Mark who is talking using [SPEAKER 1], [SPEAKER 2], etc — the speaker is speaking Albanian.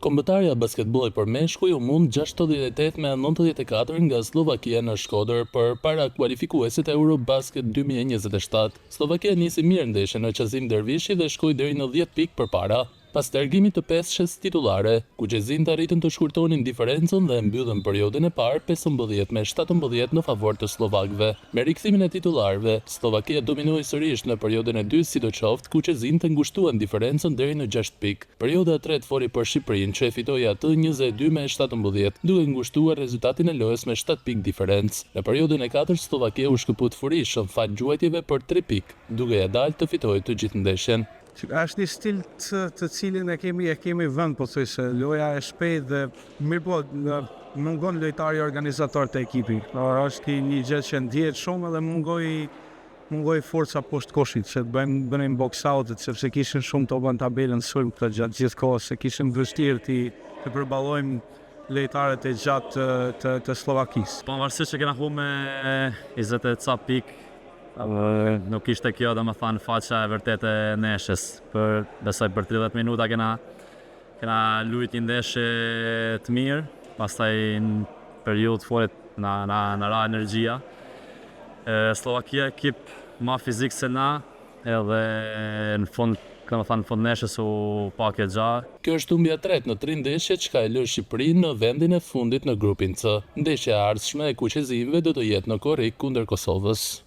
[SPEAKER 1] Kombëtarja basketbollit për meshkuj u mund 68-94 nga Slovakia në Shkodër për para kualifikuesit Eurobasket 2027. Slovakia nisi mirë ndeshjen në Qazim Dervishi dhe shkoi deri në 10 pikë përpara. Pas largimit të peshqes titulare, kuqezinjtë arritën të shkurtonin diferencën dhe mbyllën periudhën e parë 15-17 në favor të slovakëve. Me rikthimin e titularëve, Slovakia dominoi sërish në periudhën e dytë, sidoqoftë kuqezinjtë ngushtuan diferencën deri në 6 pikë. Periudha e tretë foli për Shqipërinë, që e fitoi atë 22-17, duke ngushtuar rezultatin e lojës me 7 pikë diferencë. Në periudhën e katërt, Slovakia u shkëput furishëm fal gjuajtjeve për 3 pikë, duke ja dalë të fitojë të gjithë ndeshjen.
[SPEAKER 2] Është një stil të cilin e kemi vënë, po thoj se loja e shpejtë dhe mirë po mungon lojtari organizator të ekipit. Është një gjë që ndihet shumë dhe mungoi forca poshtë koshit, që bënin box out, sepse kishin shumë topa në tabelën sulm gjatë gjithë kohës, se kishin vështirë të përballojmë lojtarët e gjatë të Slovakisë.
[SPEAKER 3] Pavarësisht që kena humbur me 20 ca pikë, nuk ishte kjo dhe më thanë faqa e vërtet e neshës. Besoj për 30 minuta kena lujt një ndeshje të mirë, pastaj në periudhë folet në ra energjia. Slovakia ekip ma fizik se na, edhe në fund neshës u pak e gjarë.
[SPEAKER 1] Kjo është humbja e tretë në 3 ndeshje çka e lë Shqipërinë në vendin e fundit në grupin C. Ndeshja e ardhshme e kuqezinjve do të jetë në Korrikë kundër Kosovës.